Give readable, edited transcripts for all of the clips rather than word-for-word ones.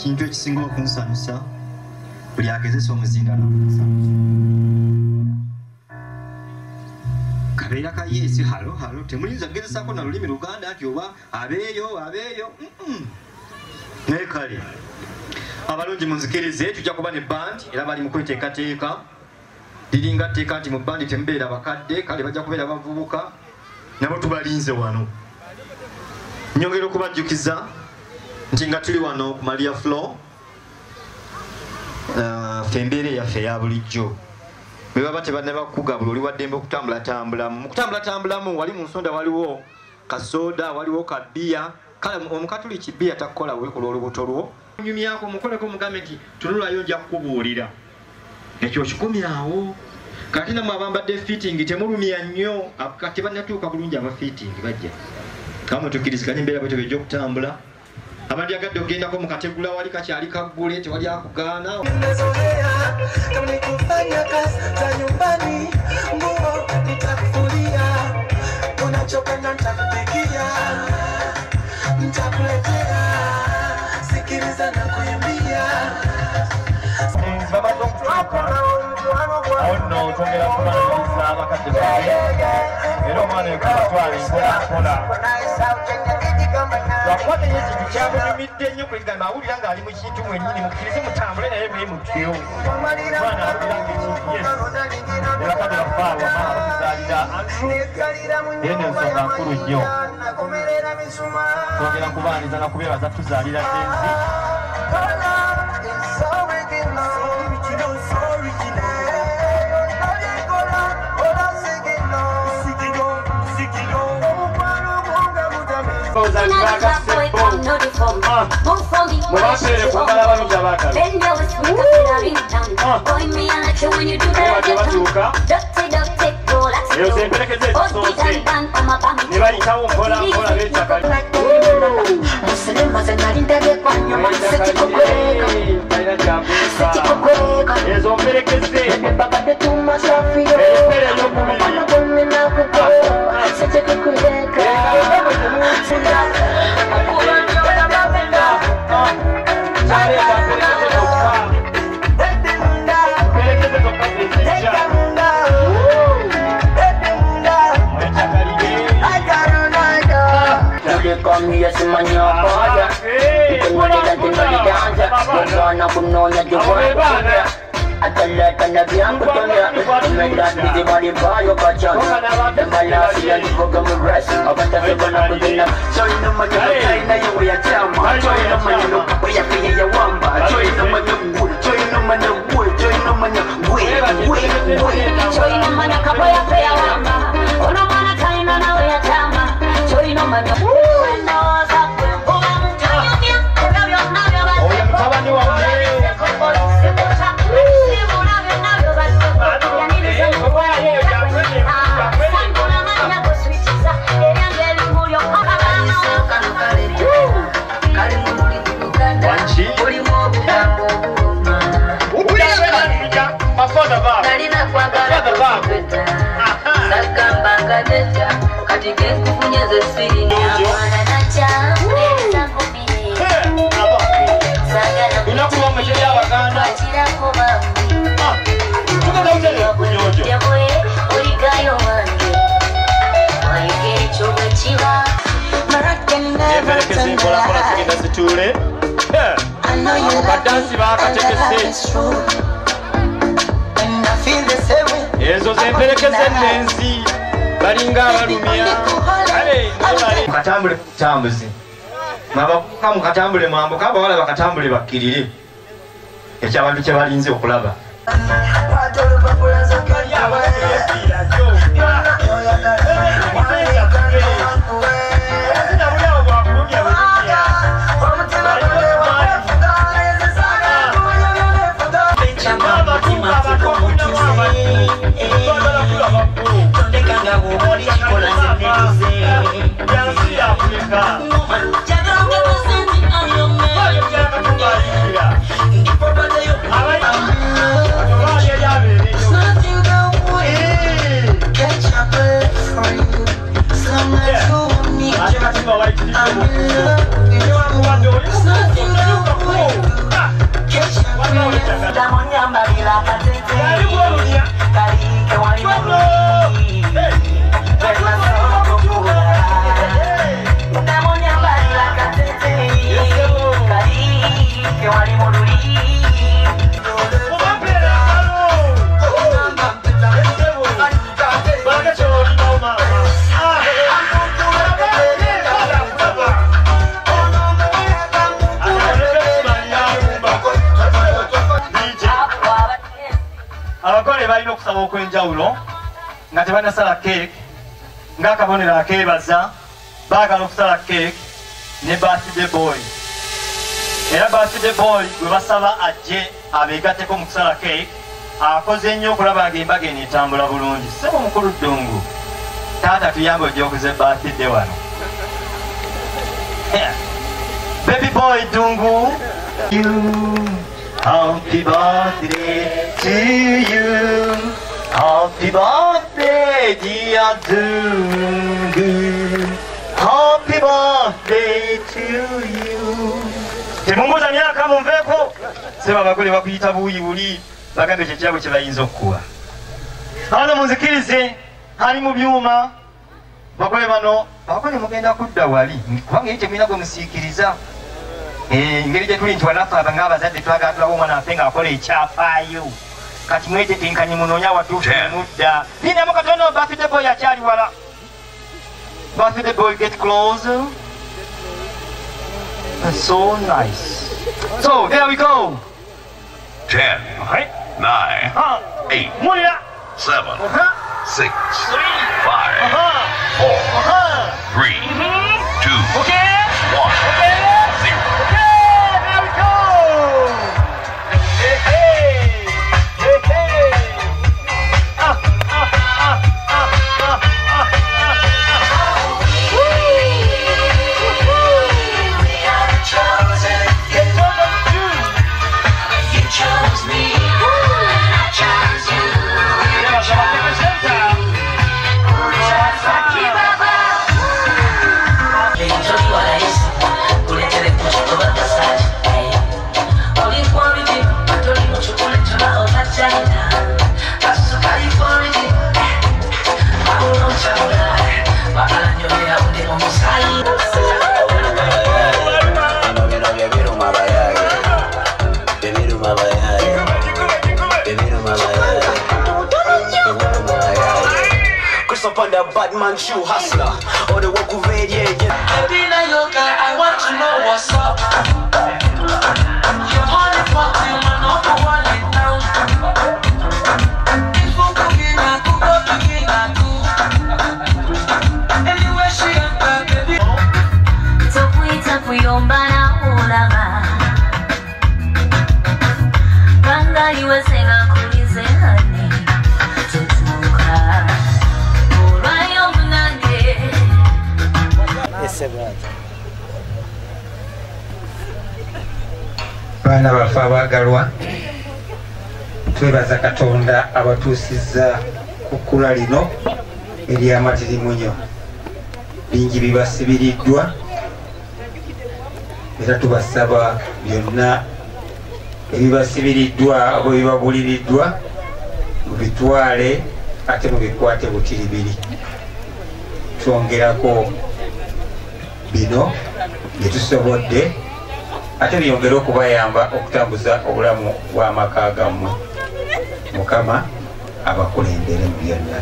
kintu ekisinga okunsanyusa buli agezesa omuzinga n'omusa kabeera ka yesi halo temulinza kugezesako na lulimi Luganda nti oba abeeyo naye kale abalungi munzikirize tujja kuba ne band era bali mu kweteekateeka liringa tteeka nti mu bandi temubeera bakadde kale bajja kubeera bavubuka nabo tubalinze wano nyongera okubajjukiza nti nga tuli wano ku Maria Flow fembeere yaffe ya bulijjo bwe baba tebannaba kugabula oli waddembe okutambulatambulamu mu kutambulatambulamu wali mu nsonda waliwo kasoda waliwo kabiya kale omukatuliki biya takukola wekola olubuto lwo nyumyako mukoleko mugambe nti tunulayo nja kukubuulira ekyo kikomyawo kati namwe abambadde fitting temulumya nnyo kati bannatuuka bulungi aba fitting bajja kamwe tukkiriziganya embeera bwe tebejja okutambula abandi agadde ogendako mukategula wali kakyali kaggule tewali akugaana kufanya kazi za nyumbani nguo nitakufulia unachopenda nitakupikia nitakuletea sikiliza na kuimbia baba ono tongera kumaliriza abakadde bawe era omwana ekutwala mpola wakwate yekintu kyamunyumidde nnyo kwegamba awulira ng'ali mu kintu mwennyini mukkirize mutambule naye bwe mutyo mwana awuliranga ekintu ebakadde bafaawa maama bakuzaalira era n'ensonga nkulu nnyo twongera kubaaniza na kubeebaza tuzaalira denzi ezo zemperekeze nenzi balinga abalumya katambule kutambuzi Mabakuka mukatambule mwambuka abawala bakatambule bakkirire ekyabantu kye balinze okulaba. Abakole balina okusaba okwenjawulo nga tebanasala cake ng'akabonero akeebaza baagala okusala cake ne birthday boy. Era birthday boy gwe basaba ajje abeegatteko mu kusala cake akoze nnyo okulaba agemba geno etambula bulungi. Ssebo mukulu Ddungu, taata tuyambe ojja okuze birthday wano. Baby boy Ddungu, happy birthday to you. Happy birthday, dear Dungu. Happy birthday to you. Temumbuza myaka munveeko. Seba abagole bakuyita buuyi buli bagambe kyekirabo kye bayinza okukuwa. Ano munzikirize ali mu byuma. Bagole bano abagole mugenda kudda wali kubanga ye temulina gwe musiikiriza. Engeri gye tuli nti wanafe ng'abazadde twagala tulawo omwana waffe ng'akola ekyafaayo kati mwetetenkanye munoonya watuufu mudda. Ninamu katono birthday boy akyali wala. Birthday boy, get closer. That's so nice. So there we go. 10, 9, 8, 7, 6, 5, 4, 3, 2, 1, 0. On the bad man shoe hustler or the walk of red, yeah. Baby, now you girl, I want to know what's up. Your honey party, man, up the one in town. If you cooking, I cook up cooking, I do. Anywhere she enter, baby. Tokuita kuyombana ulama. Kanga iwe senga kulize hani. Tutuka. Baana baffe abaagalwa, twebaza Katonda abatuusizza ku kkula lino ery'amatirimunyo. Bingi bibasibiriddwa era tubasaba byonna ebibasibiriddwa abo bibabuliriddwa mubitwale ate mubikwate butiribiri. Twongerako bino bye tusobodde ate byongere okubayamba okutambuza obulamu bw'amaka gammwe. Mukama abakulembere mu byonna.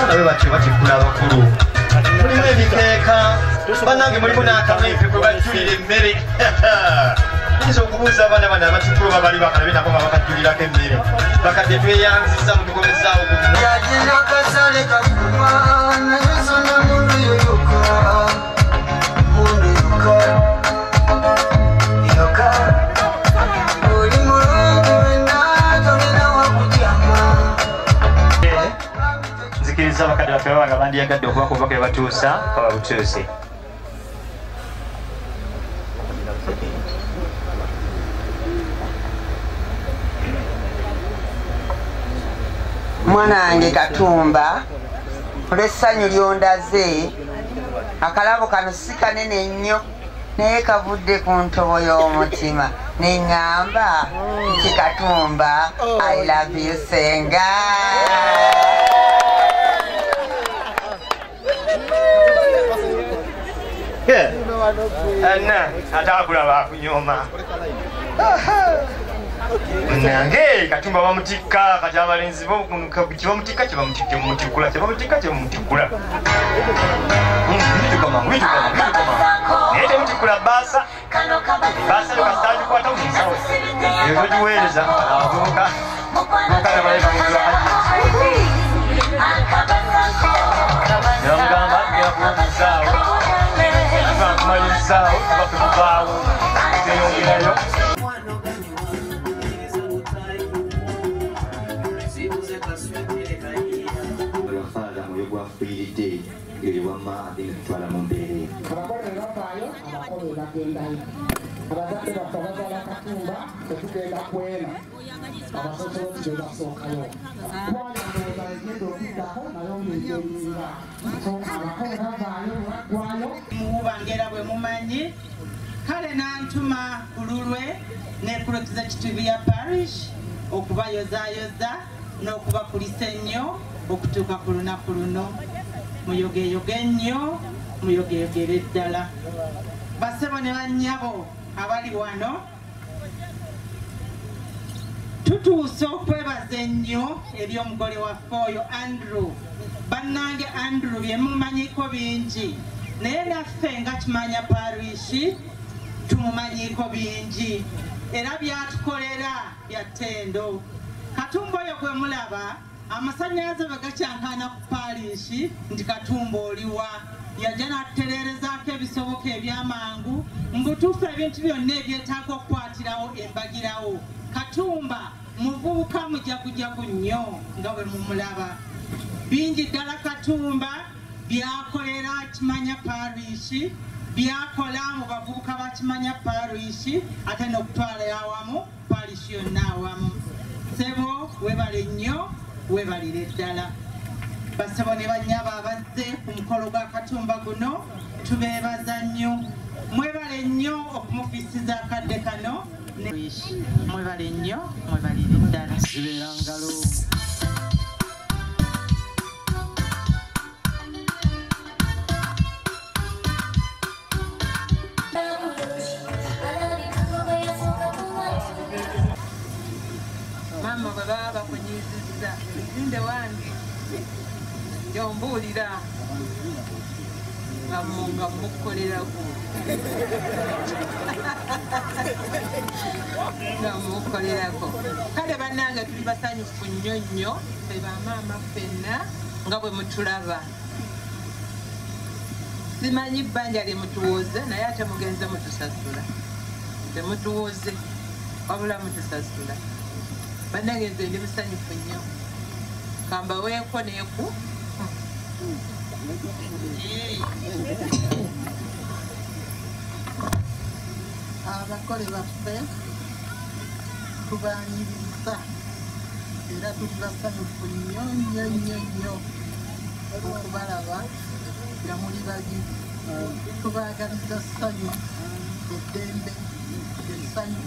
nabe bakikkula abakulu mulimu ebiteeka bannange mulimu n'akamempe kwe bajjulira emmere yinza okubuuza abaana bano abakikkulu babali bakalabe nabo nga bakajjulirako emmere bakadde tweyanziza mu tukomezaawo nzikiriza abakadde baffe baba nga bandiyagadde okubakuva ke batuusa bababutuuse mwana wange Katumba olw'essanyu lyondaze akalabo kano si kanene nnyo naye kavudde ku ntobo y'omutima neŋŋamba nti Katumba I love you senga anna atakulaba akunyooma nange Katumba bamutikka kati abalenzi kyebamutikka kyebamutikkula kyebamutikkula naye temutikkula baasa lokasitagikwata mu nsawo eyo togiweereza avubuka namugamba tugerakumusaawo tubakumalirizawo tubakuvaawo teyongerayo gwafiiridde ngeri wamma agenda kutwala mu mbeere abakole bavaayo abakole bagendayo abazadde baffe abazaala Katumba tetugenda kwera abasosola tugenda kusookayo twalindooza egenda okuddako nayo ng'egenyiira so abakole bavaayo baggwayo muwubangera bwe mumanyi kale n'antuma ku lulwe ne Executive ya parish okubayozaayoza n'okubakulisa ennyo okutuuka ku lunaku luno muyogeyoge nnyo muyogeyogere ddala basebo ne bannyabo abali wano tutuuse okwebaza ennyo eri omugole waffe oyo Andrew bannange Andrew bye mumanyiko bingi naye naffe nga kimanya parishi tumumanyiiko bingi era byatukolera bya ttendo Katumba oyo gwe mulaba amasannyalaze bagakyankana ku parishi nti Katumba oliwa yajja n'atutereerezaako ebisoboka ebyamangu mbutuufu ebintu byonna ebyetaaga okukwatirawo embagirawo Katumba muvubuka mujagujagu nnyo nga bwe mumulaba bingi ddala Katumba byakolera Kimanya parishi byakola mu bavubuka ba Kimanya parishi ate n'okutwala awamu parishi yonna awamu sebo webale nnyo webalire ddala basebo ne bannyabo abazze ku mukolo gwa Katumba guno tubeebaza nnyo mwebale nnyo okumufiisiza akadde kano mwebale nnyo mwebalire ddala zibeera ngalo mama bwe baba bakunyizizza ezinde wange yombuulira nga mukukolerako nga mukukolerako kale bannange tuli basanyufu nnyo nnyo fe bamaama ffenna nga bwe mutulaba simanyi bbanja lye mutuwoze naye ate mugenze mutusasula temutuwoze wabula mutusasula bannange nze ndi musanyufu nnyo kambaweeko neeku abakole baffe tubaaniriza era tuli basanyufu nnyo nnyo nnyo nnyo okubalaba nga muli bagi tubaagaliza ssanyu eddembe essanyu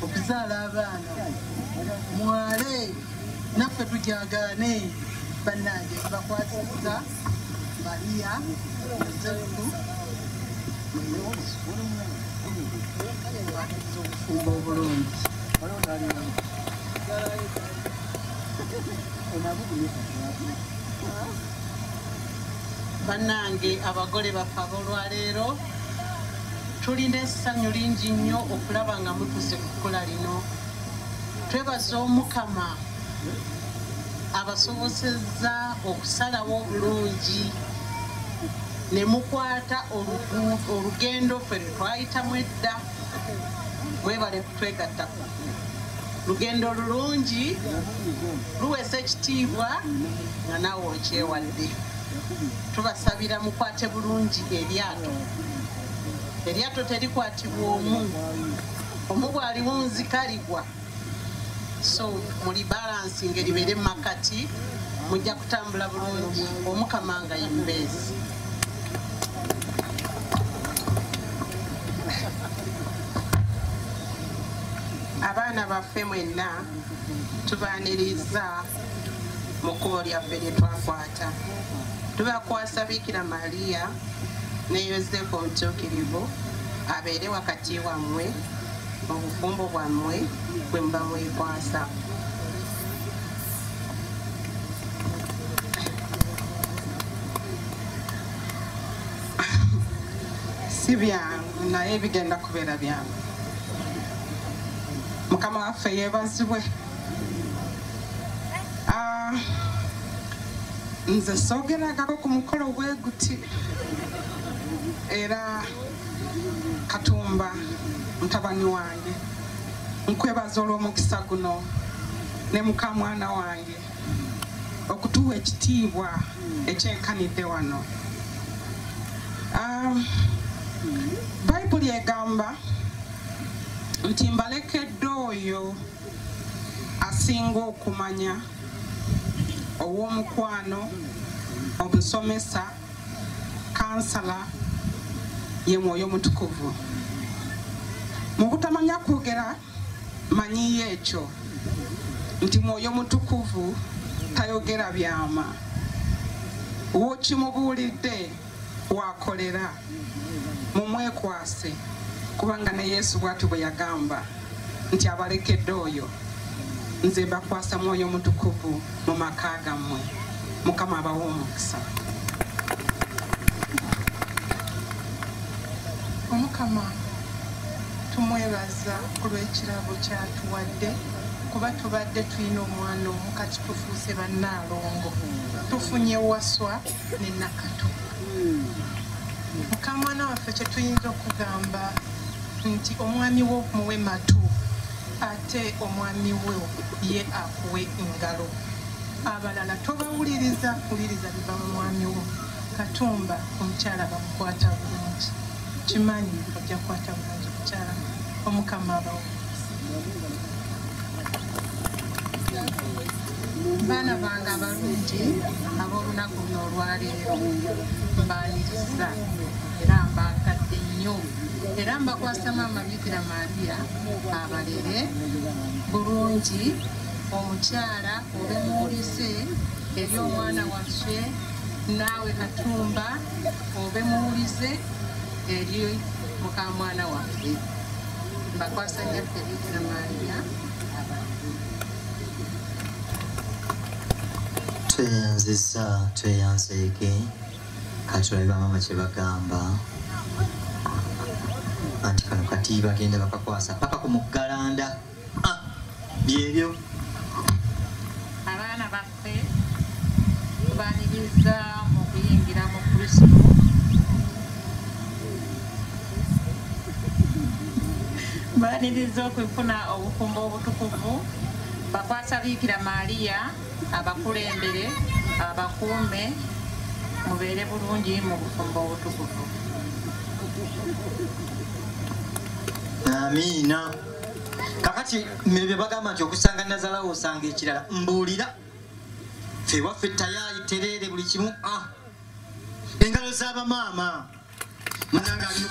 okuzaala abaana mwale naffe tujagaane bannange tubakwasizza Maria Yosefu obufumbo obulungi. Bannange abagole baffe ab'olwaleero tulina essanyu lingi nnyo okulaba nga mutuuse ku kkola lino. Twebaza Omukama abasobosezza okusalawo obulungi ne mukwata olugendo ffe lwe twayitamu edda. Mwebale kutwegatta. Lugendo lulungi luweesa ekitiibwa nga naawe okyewadde. Tubasabira mukwate bulungi eryato. Eryato terikwatibwa omu. Omu bw'aliwo nzikaligwa. So muli balansinga eribeere makati mujja kutambula bulungi. Omukama nga ye mbeezi. Abaana baffe mwenna tubaaniriza mu kkubo lyaffe lye twakwata. Tubakwasa Bikira Mariya ne Yosefu omutuukirivu abeere wakati wammwe mu bufumbo bwammwe bwe muba mwekwasa. Si byangu naye bigenda kubeera byangu. Mukama waffe yeebazibwe. Nze soogeragako ku mukolo bwe guti era Katumba mutabani wange nkwebaza olw'omukisa guno ne muka mwana wange okutuwa ekitiibwa ekyenkanidde wano. Bayibuli egamba nti mbalekedde oyo asinga okumanya, ow'omukwano, omusomesa, kansala, ye Mwoyo Mutukuvu. Mu butamanya kwogera manyiyo ekyo nti Mwoyo Mutukuvu tayogera byama. Wookimubuulidde waakolera. Mumwekwase kubanga ne Yesu bw'ati bwe yagamba nti abalekedde oyo nze mbakwasa Mwoyo Mutukuvu mu maka gammwe. Mukama abawe omukisa. Omukama tumwebaza ku lw'ekirabo kyatuwadde kuba tubadde tulina omwana omu kati tufuuse bannaalongo. Tufunye waswa ne Nakato. Mukamwana waffe kye tuyinza okugamba nti omwami wo muwe matu ate omwami we ye akuwe engalo. Abalala tobawuliriza, wuliriza biva mu mwami wo. Katumba omukyala bamukwata bulungi. Kimanyi ojja kukwata bulungi mukyala. Omukama abawo. Baana bange abalungi ab'olunaku luno olwaleero mbaaniriza era mbaagadde nnyo era mbakwasa Maama Bikira Mariya abalere bulungi. Omukyala obe muwulize eri omwana waffe, naawe Katumba obe muwulize eri muka mwana waffe. Mbakwasa nnyaffe Bikira Mariya tweyanziza tweyanzeeke katulabe bamama kye bagamba anti kano kati bagenda bakakwasa paka ku muggalanda. Byebyo abaana baffe tubaaniriza mu kuyingira mu Kristo. Baaniriza okwefuna obufumbo obutukuvu. Bakwasa Bikira Mariya abakulembere abakuume mubeere bulungi mu bufumbo obutukuvu. Amiina. Kakati bye bagamba nti okusanga Nazalawo osanga ekirala. Mbuulira ffe waffe tayaayi tereere buli kimu. Engalo z'abamaama munanga aliyo